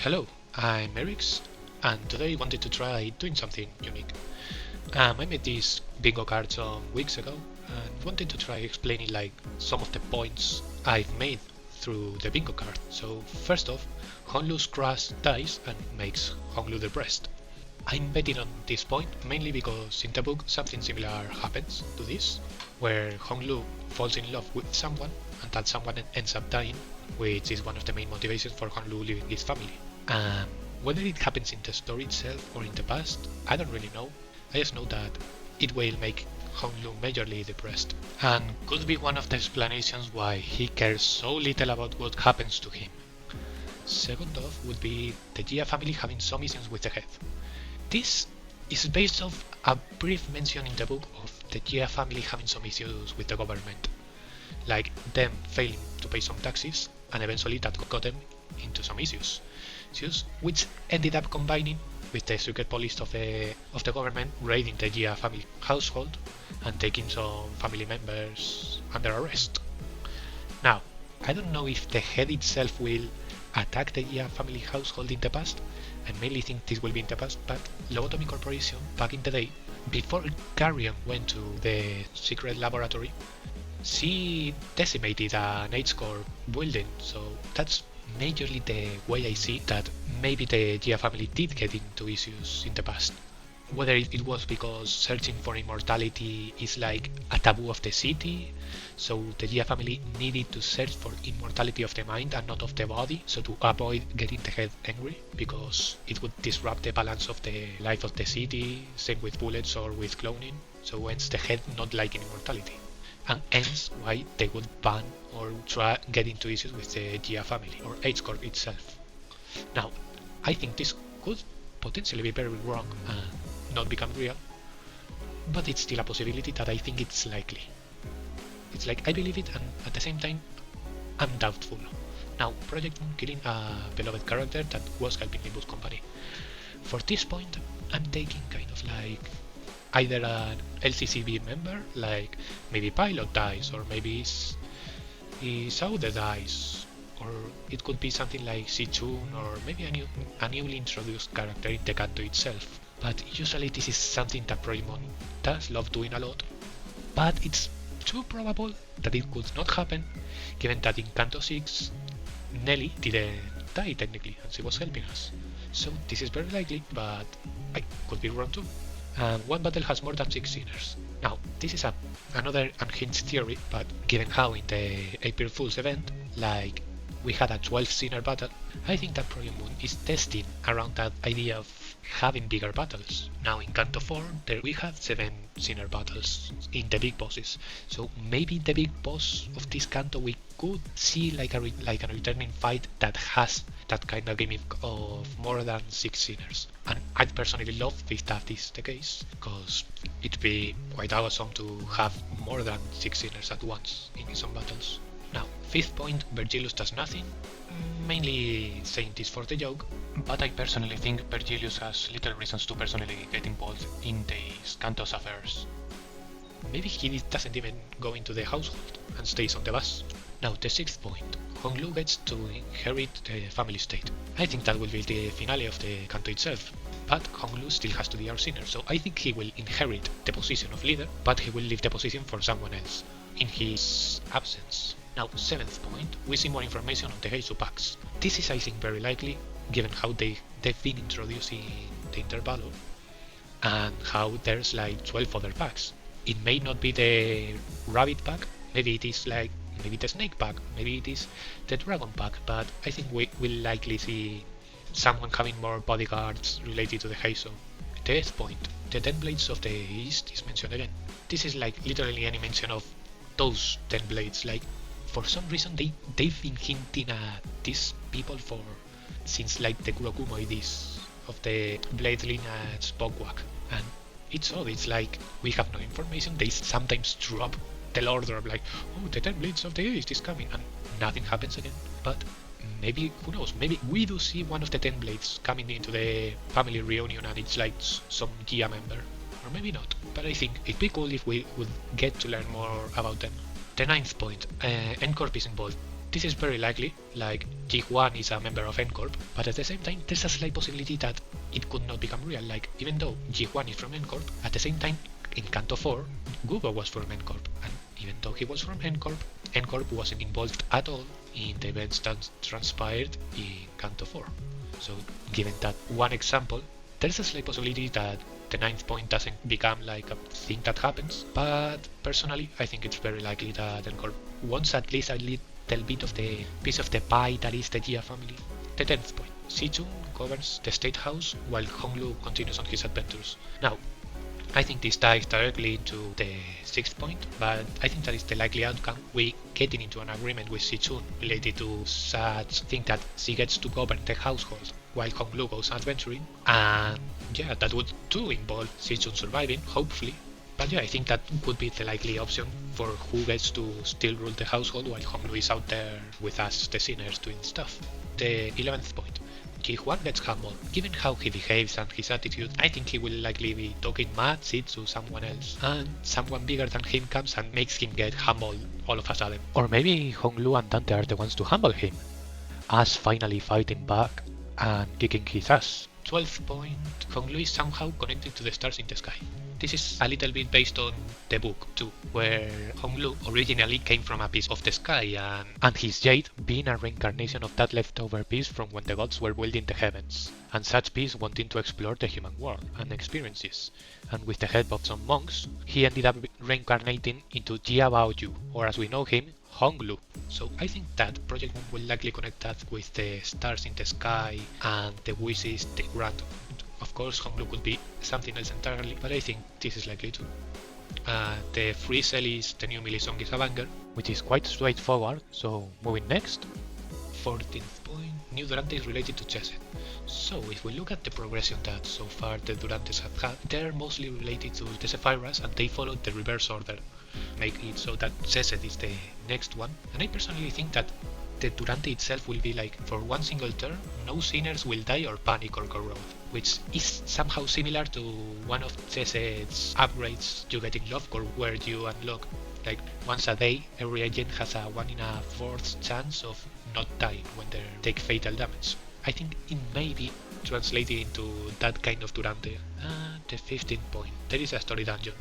Hello, I'm Erix, and today I wanted to try doing something unique. I made these bingo cards some weeks ago and wanted to try explaining like some of the points I've made through the bingo card. So first off, Honlu's crush dies and makes Honlu depressed. I'm betting on this point mainly because in the book something similar happens to this, where Honglu falls in love with someone and that someone ends up dying, which is one of the main motivations for Honglu leaving his family. Um, Whether it happens in the story itself or in the past, I don't really know. I just know that it will make Honglu majorly depressed, and could be one of the explanations why he cares so little about what happens to him. Second off would be the Jia family having some issues with the head. This is based off a brief mention in the book of the Jia family having some issues with the government, like them failing to pay some taxes, and eventually that got them into some issues which ended up combining with the secret police of the government raiding the Jia family household and taking some family members under arrest. Now, I don't know if the head itself will attack the Jia family household in the past. I mainly think this will be in the past, but Lobotomy Corporation back in the day, before Carrion went to the secret laboratory, she decimated an H-core building, so that's majorly the way I see that maybe the Jia family did get into issues in the past. Whether it was because searching for immortality is like a taboo of the city, so the Jia family needed to search for immortality of the mind and not of the body, so to avoid getting the head angry, because it would disrupt the balance of the life of the city, same with bullets or with cloning, so hence the head not liking immortality. And hence why they would ban or try get into issues with the Jia family or H-Corp itself. Now, I think this could potentially be very wrong and not become real, but it's still a possibility that I think it's likely. It's like I believe it, and at the same time, I'm doubtful. Now, Project Moon killing a beloved character that was helping Limbus Company. For this point, I'm taking kind of like either an LCCB member, like maybe Pilot dies, or maybe Saude dies, or it could be something like Sichun, or maybe a newly introduced character in the Canto itself. But usually this is something that Project Moon does love doing a lot, but it's too probable that it could not happen, given that in Canto VI, Nelly didn't die technically, and she was helping us. So this is very likely, but I could be wrong too. And one battle has more than 6 sinners. Now, this is another unhinged theory, but given how in the April Fool's event, like, we had a 12 sinner battle, I think that Project Moon is testing around that idea of having bigger battles. Now in Canto 4, there we have 7 sinner battles in the big bosses, so maybe the big boss of this Canto we could see like a returning fight that has that kind of gimmick of more than 6 sinners. And I'd personally love if that is the case, because it'd be quite awesome to have more than 6 sinners at once in some battles. Now, fifth point, Vergilius does nothing, mainly saying this for the joke, but I personally think Vergilius has little reasons to personally get involved in these Cantos affairs. Maybe he doesn't even go into the household and stays on the bus. Now the sixth point, Honglu gets to inherit the family estate. I think that will be the finale of the Canto itself, but Honglu still has to be our sinner, so I think he will inherit the position of leader, but he will leave the position for someone else in his absence. Now, seventh point, we see more information on the Heisu packs. This is I think very likely, given how they've been introduced in the Intervallo, and how there's like 12 other packs. It may not be the rabbit pack, maybe it is like maybe the snake pack, maybe it is the dragon pack, but I think we will likely see someone having more bodyguards related to the Heisu. The eighth point, the 10 blades of the East is mentioned again. This is like literally any mention of those 10 blades, like for some reason they've been hinting at these people since like the Kurokumo this of the blade lineage Bogwak, and it's odd, it's like we have no information, they sometimes drop the order of like, oh, the 10 blades of the East is coming, and nothing happens again. But maybe, who knows, maybe we do see one of the 10 blades coming into the family reunion and it's like some Gia member, or maybe not, but I think it'd be cool if we would get to learn more about them. The ninth point, N-Corp is involved. This is very likely, like Ji1 is a member of N-Corp, but at the same time there's a slight possibility that it could not become real, like even though Ji1 is from N-Corp, at the same time in Canto IV, Gubo was from N-Corp, and even though he was from N-Corp, N-Corp wasn't involved at all in the events that transpired in Canto IV. So given that one example, there's a slight possibility that the ninth point doesn't become like a thing that happens, but personally I think it's very likely that N-Corp wants at least a little bit of the piece of the pie that is the Jia family. The 10th point. Si-chun governs the state house while Honglu continues on his adventures. Now, I think this ties directly into the 6th point, but I think that is the likely outcome. We getting into an agreement with Si-chun related to such thing that she gets to govern the household while Honglu goes adventuring, and yeah, that would too involve Si-chun surviving, hopefully. But yeah, I think that could be the likely option for who gets to still rule the household while Honglu is out there with us, the sinners, doing stuff. The 11th point. Ji1 gets humble. Given how he behaves and his attitude, I think he will likely be talking mad shit to someone else, and someone bigger than him comes and makes him get humble all of a sudden. Or maybe Honglu and Dante are the ones to humble him, us finally fighting back and kicking his ass. 12th point. Honglu is somehow connected to the stars in the sky. This is a little bit based on the book too, where Honglu originally came from a piece of the sky, and his jade being a reincarnation of that leftover piece from when the gods were building the heavens, and such piece wanting to explore the human world and experiences. And with the help of some monks, he ended up reincarnating into Jia Baoyu, or as we know him, Honglu. So I think that Project Moon will likely connect that with the stars in the sky and the wishes, the grant. Of course, Honglu could be something else entirely, but I think this is likely too. The free cell is the new Millie song is a banger, which is quite straightforward, so moving next. 14th point, new Durante is related to Chesed. So if we look at the progression that so far the Durantes have had, they're mostly related to the Sephiras and they follow the reverse order, make it so that Chesed is the next one. And I personally think that the Durante itself will be like, for one single turn, no sinners will die or panic or corrode, which is somehow similar to one of Chesed's upgrades you get in Lovecore, where you unlock like once a day, every agent has a 1 in a 4th chance of not dying when they take fatal damage. I think it may be translated into that kind of Durante. The 15th point, there is a story dungeon.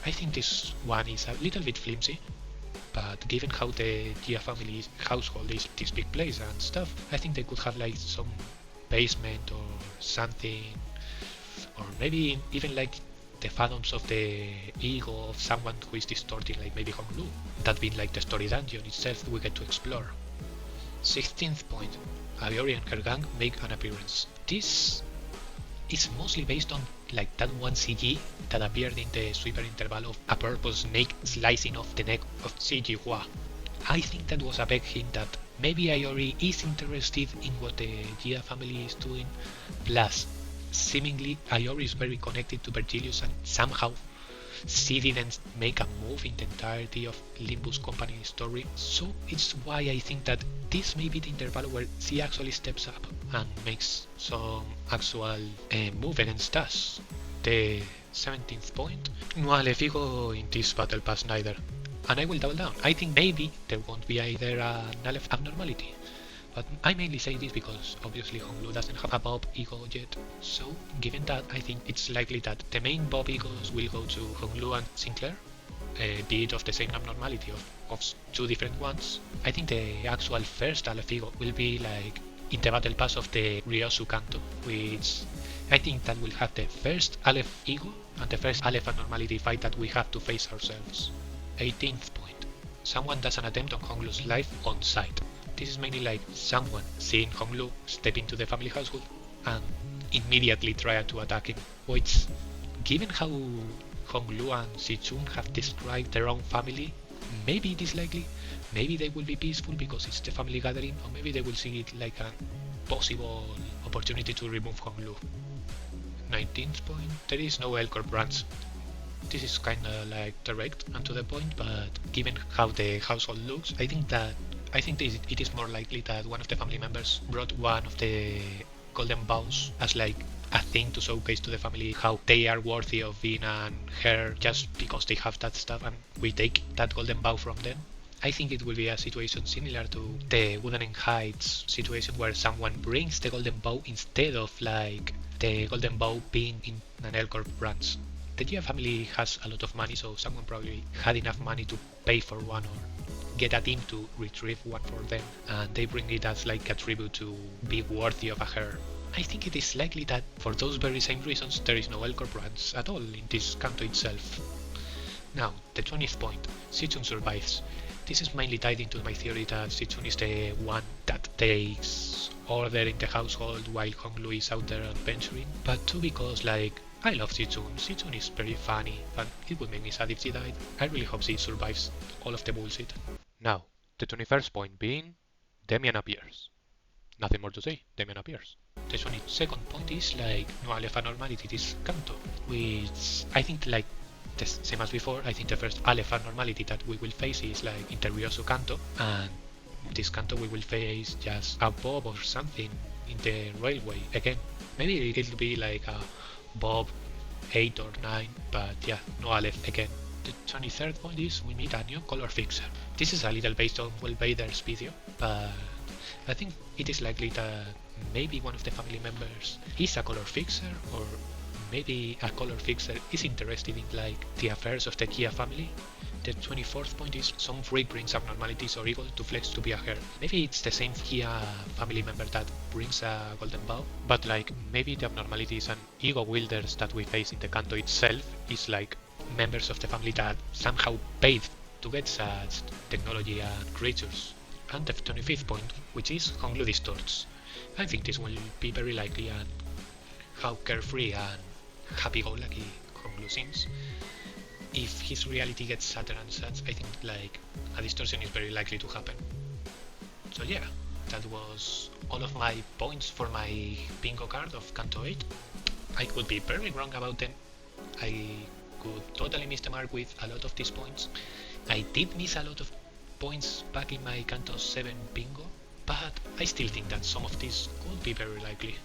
I think this one is a little bit flimsy, but given how the Jia family household is this big place and stuff, I think they could have like some basement or something, or maybe even like the phantoms of the ego of someone who is distorting, like maybe Honglu. That being like the story dungeon itself we get to explore. 16th point, Aviori and her gang make an appearance. This is mostly based on like that one CG that appeared in the sweeper interval of a purple snake slicing off the neck of CG Hua. I think that was a big hint that maybe Aori is interested in what the Jia family is doing, plus seemingly Aori is very connected to Virgilius and somehow she didn't make a move in the entirety of Limbus Company story, so it's why I think that this may be the interval where she actually steps up and makes some actual move against us. The 17th point, no Alefigo in this battle pass neither, and I will double down. I think maybe there won't be either an Aleph abnormality, but I mainly say this because obviously Honglu doesn't have a Bob ego yet, so given that, I think it's likely that the main Bob egos will go to Honglu and Sinclair, be it of the same abnormality of two different ones. I think the actual first Aleph ego will be like in the battle pass of the Ryosu Kanto, which I think that will have the first Aleph ego and the first Aleph abnormality fight that we have to face ourselves. 18th point, someone does an attempt on Honglu's life on sight. This is mainly like someone seeing Honglu step into the family household and immediately try to attack him, which, given how Honglu and Si-chun have described their own family, maybe it is likely. Maybe they will be peaceful because it's the family gathering, or maybe they will see it like a possible opportunity to remove Honglu. 19th point, there is no Elcor branch. This is kinda like direct and to the point, but given how the household looks, I think it is more likely that one of the family members brought one of the golden bows as like a thing to showcase to the family how they are worthy of being an heir just because they have that stuff, and we take that golden bow from them. I think it will be a situation similar to the Wooden Heights situation where someone brings the golden bow instead of like the golden bow being in an Elcor branch. The Jia family has a lot of money, so someone probably had enough money to pay for one or get a team to retrieve one for them, and they bring it as like a tribute to be worthy of a heir. I think it is likely that for those very same reasons there is no Elcor branch at all in this canto itself. Now, the 20th point, Sichun survives. This is mainly tied into my theory that Sichun is the one that takes order in the household while Honglu is out there adventuring, but too because like I love Sichun. Sichun is very funny, and it would make me sad if she died. I really hope she survives all of the bullshit. Now, the 21st point being Demian appears. Nothing more to say, Demian appears. The 22nd point is like no Aleph normality this canto, which I think like the same as before. I think the first Aleph normality that we will face is like Intervioso canto, and this canto we will face just a bob or something in the railway again. Maybe it'll be like a bob 8 or 9, but yeah, no Aleph again. The 23rd point is we meet a new color fixer. This is a little based on Will Bader's video, but I think it is likely that maybe one of the family members is a color fixer, or maybe a color fixer is interested in like the affairs of the Jia family. The 24th point is some freak brings abnormalities or evil to flex to be a heir. Maybe it's the same Jia family member that brings a golden bow, but like maybe the abnormalities and ego wielders that we face in the canto itself is like members of the family that somehow paid to get such technology and creatures. And the 25th point, which is Honglu distorts. I think this will be very likely, and how carefree and happy-go-lucky Honglu seems. If his reality gets shattered and such, I think like a distortion is very likely to happen. So yeah, that was all of my points for my bingo card of Canto 8. I could be very wrong about them. I could totally miss the mark with a lot of these points. I did miss a lot of points back in my Canto 7 bingo, but I still think that some of these could be very likely.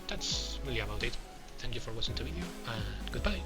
That's really about it. Thank you for watching the video, and goodbye!